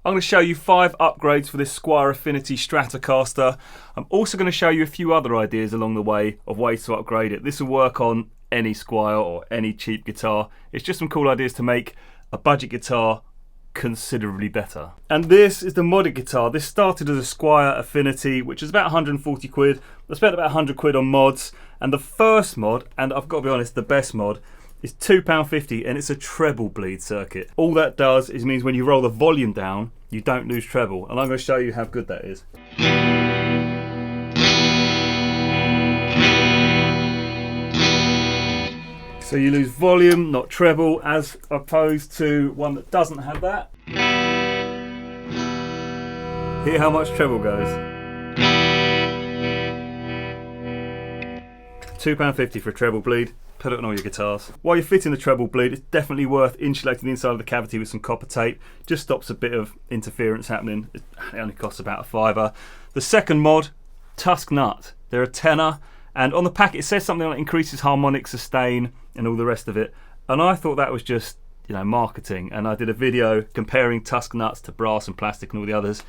I'm going to show you 5 upgrades for this Squier Affinity Stratocaster. I'm also going to show you a few other ideas along the way of ways to upgrade it. This will work on any Squier or any cheap guitar. It's just some cool ideas to make a budget guitar considerably better. And this is the modded guitar. This started as a Squier Affinity, which is about 140 quid. I spent about 100 quid on mods, and the first mod, and I've got to be honest, the best mod, is £2.50, and it's a treble bleed circuit. All that does is means when you roll the volume down, you don't lose treble, and I'm going to show you how good that is. So you lose volume, not treble, as opposed to one that doesn't have that. Hear how much treble goes. £2.50 for a treble bleed. Put it on all your guitars. While you're fitting the treble bleed, it's definitely worth insulating the inside of the cavity with some copper tape. Just stops a bit of interference happening. It only costs about a £5. The second mod, Tusk nut. They're a tenner, and on the packet it says something like increases harmonic sustain and all the rest of it. And I thought that was just, you know, marketing. And I did a video comparing Tusk nuts to brass and plastic and all the others.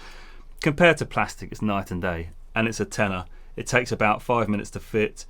Compared to plastic, it's night and day, and it's a tenner. It takes about 5 minutes to fit.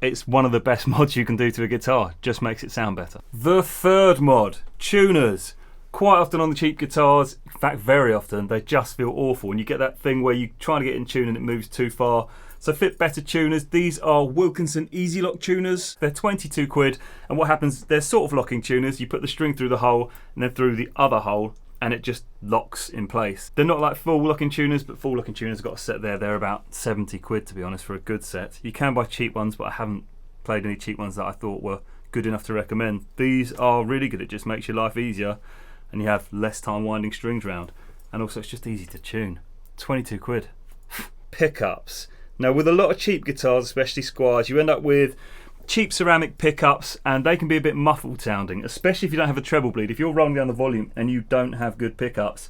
It's one of the best mods you can do to a guitar, just makes it sound better. The third mod, tuners. Quite often on the cheap guitars, in fact very often, they just feel awful, and you get that thing where you try to get in tune and it moves too far. So fit better tuners. These are Wilkinson EZ Lok tuners. They're 22 quid, and what happens, they're sort of locking tuners. You put the string through the hole and then through the other hole, and it just locks in place. They're not like full locking tuners, but full locking tuners have got a set there. They're about 70 quid to be honest for a good set. You can buy cheap ones, but I haven't played any cheap ones that I thought were good enough to recommend. These are really good. It just makes your life easier and you have less time winding strings around. And also it's just easy to tune. 22 quid. Pickups. Now with a lot of cheap guitars, especially Squiers, you end up with cheap ceramic pickups, and they can be a bit muffled sounding, especially if you don't have a treble bleed. If you're rolling down the volume and you don't have good pickups,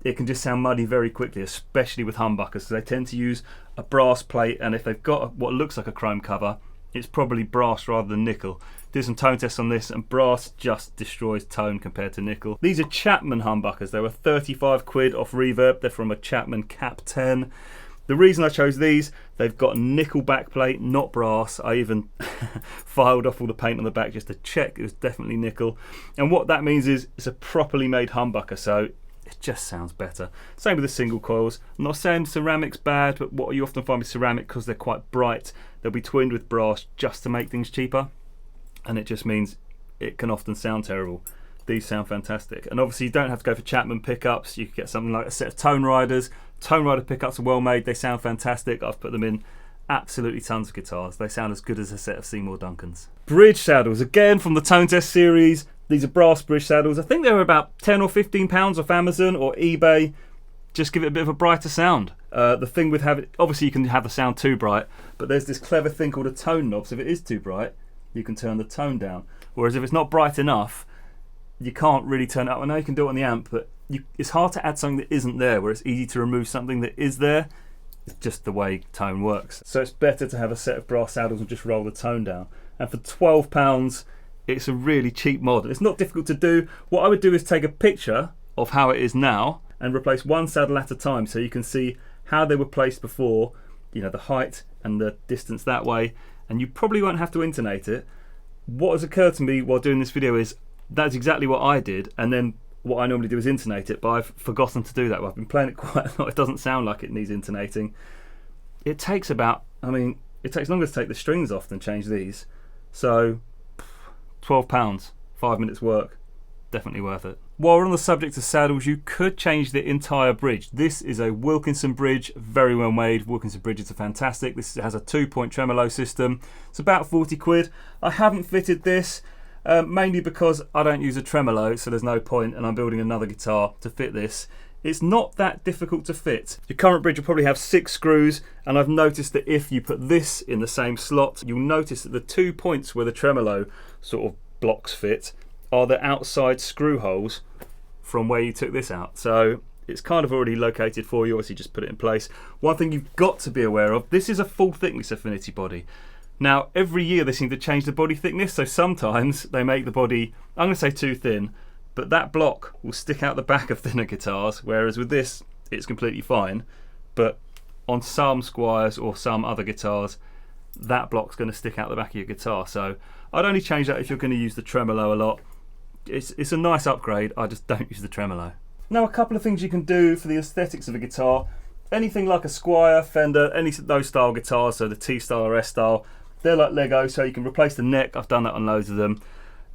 it can just sound muddy very quickly, especially with humbuckers, because they tend to use a brass plate, and if they've got what looks like a chrome cover, it's probably brass rather than nickel. Did some tone tests on this, and brass just destroys tone compared to nickel. These are Chapman humbuckers. They were 35 quid off Reverb. They're from a Chapman Cap 10. The reason I chose these, they've got a nickel backplate, not brass. I even filed off all the paint on the back just to check it was definitely nickel. And what that means is it's a properly made humbucker, so it just sounds better. Same with the single coils. I'm not saying ceramic's bad, but what you often find with ceramic, because they're quite bright, they'll be twinned with brass just to make things cheaper. And it just means it can often sound terrible. These sound fantastic. And obviously you don't have to go for Chapman pickups. You could get something like a set of Tone Riders. Tone Rider pickups are well made. They sound fantastic. I've put them in absolutely tons of guitars. They sound as good as a set of Seymour Duncans. Bridge saddles, again from the Tone Test series. These are brass bridge saddles. I think they were about 10 or 15 pounds off Amazon or eBay. Just give it a bit of a brighter sound. The thing with having, obviously you can have the sound too bright, but there's this clever thing called a tone knob. So if it is too bright, you can turn the tone down. Whereas if it's not bright enough, you can't really turn it up. I know you can do it on the amp, but it's hard to add something that isn't there, where it's easy to remove something that is there. It's just the way tone works. So it's better to have a set of brass saddles and just roll the tone down. And for £12, it's a really cheap mod. It's not difficult to do. What I would do is take a picture of how it is now and replace one saddle at a time, so you can see how they were placed before, you know, the height and the distance that way, and you probably won't have to intonate it. What has occurred to me while doing this video is that's exactly what I did, and then what I normally do is intonate it, but I've forgotten to do that. I've been playing it quite a lot. It doesn't sound like it needs intonating. It takes about, I mean, it takes longer to take the strings off than change these. So £12, 5 minutes work, definitely worth it. While we're on the subject of saddles, you could change the entire bridge. This is a Wilkinson bridge, very well made. Wilkinson bridges are fantastic. This has a 2-point tremolo system. It's about 40 quid. I haven't fitted this. Mainly because I don't use a tremolo, so there's no point, and I'm building another guitar to fit this. It's not that difficult to fit. Your current bridge will probably have 6 screws, and I've noticed that if you put this in the same slot, you'll notice that the 2 points where the tremolo sort of blocks fit are the outside screw holes from where you took this out. So it's kind of already located for you. Obviously just put it in place. One thing you've got to be aware of, this is a full thickness Affinity body. Now, every year they seem to change the body thickness, so sometimes they make the body, I'm going to say too thin, but that block will stick out the back of thinner guitars, whereas with this it's completely fine. But on some Squiers or some other guitars, that block's going to stick out the back of your guitar. So I'd only change that if you're going to use the tremolo a lot. It's a nice upgrade, I just don't use the tremolo. Now, a couple of things you can do for the aesthetics of a guitar. Anything like a Squier, Fender, any of those style guitars, so the T style or S style, they're like Lego, so you can replace the neck. I've done that on loads of them.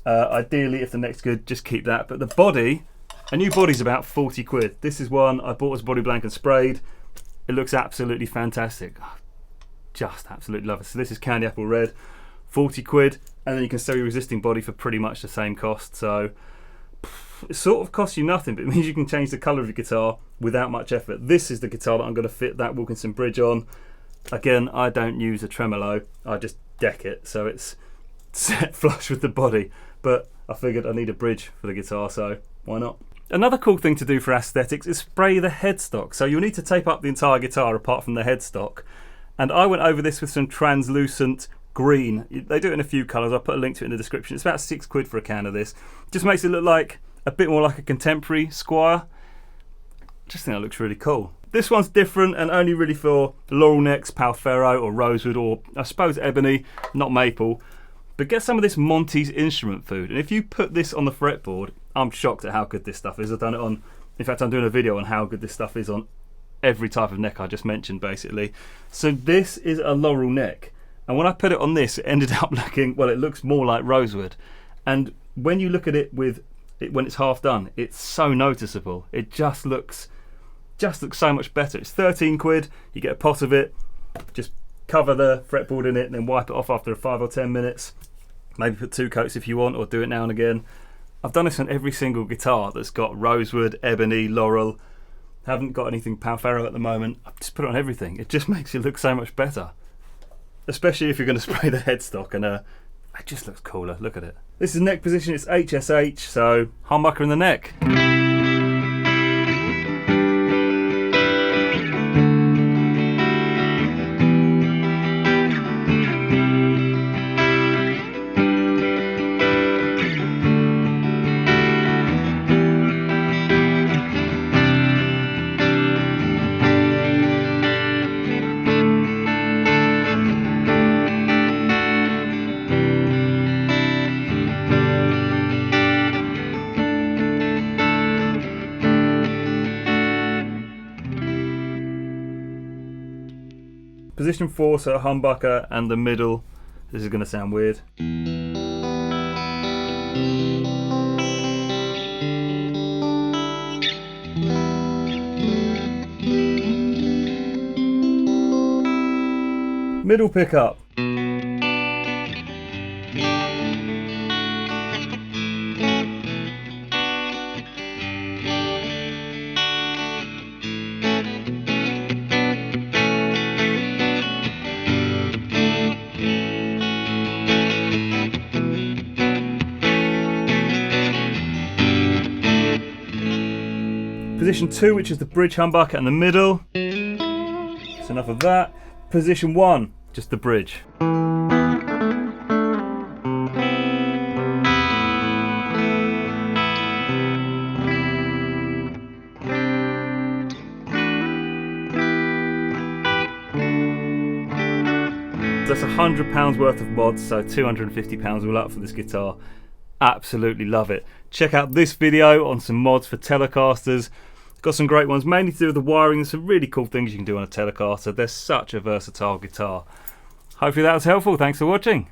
Ideally, if the neck's good, just keep that. But the body, a new body's about 40 quid. This is one I bought as body blank and sprayed. It looks absolutely fantastic. Just absolutely love it. So this is Candy Apple Red, 40 quid, and then you can sell your existing body for pretty much the same cost. So it sort of costs you nothing, but it means you can change the colour of your guitar without much effort. This is the guitar that I'm going to fit that Wilkinson bridge on. Again, I don't use a tremolo, I just deck it, so it's set flush with the body. But I figured I need a bridge for the guitar, so why not? Another cool thing to do for aesthetics is spray the headstock. So you'll need to tape up the entire guitar apart from the headstock. And I went over this with some translucent green. They do it in a few colours, I'll put a link to it in the description. It's about 6 quid for a can of this. Just makes it look like a bit more like a contemporary Squier. Just think that looks really cool. This one's different and only really for laurel necks, Pherotone or rosewood, or I suppose ebony, not maple. But get some of this Monty's instrument food, and if you put this on the fretboard, I'm shocked at how good this stuff is. I've done it on, in fact I'm doing a video on how good this stuff is on every type of neck I just mentioned basically. So this is a laurel neck, and when I put it on this, it ended up looking, well, it looks more like rosewood. And when you look at it with it when it's half done, it's so noticeable. It just looks so much better. It's 13 quid, you get a pot of it, just cover the fretboard in it and then wipe it off after 5 or 10 minutes. Maybe put 2 coats if you want, or do it now and again. I've done this on every single guitar that's got rosewood, ebony, laurel. Haven't got anything Pherotone at the moment. I've just put it on everything. It just makes it look so much better. Especially if you're going to spray the headstock, and it just looks cooler. Look at it. This is neck position, it's HSH, so humbucker in the neck. Position 4, so a humbucker, and the middle, this is going to sound weird. Middle pickup. Position 2, which is the bridge humbucker and the middle. That's enough of that. Position 1, just the bridge. That's £100 worth of mods, so £250 all up for this guitar. Absolutely love it. Check out this video on some mods for Telecasters. Got some great ones, mainly to do with the wiring. There's some really cool things you can do on a Telecaster. They're such a versatile guitar. Hopefully that was helpful. Thanks for watching.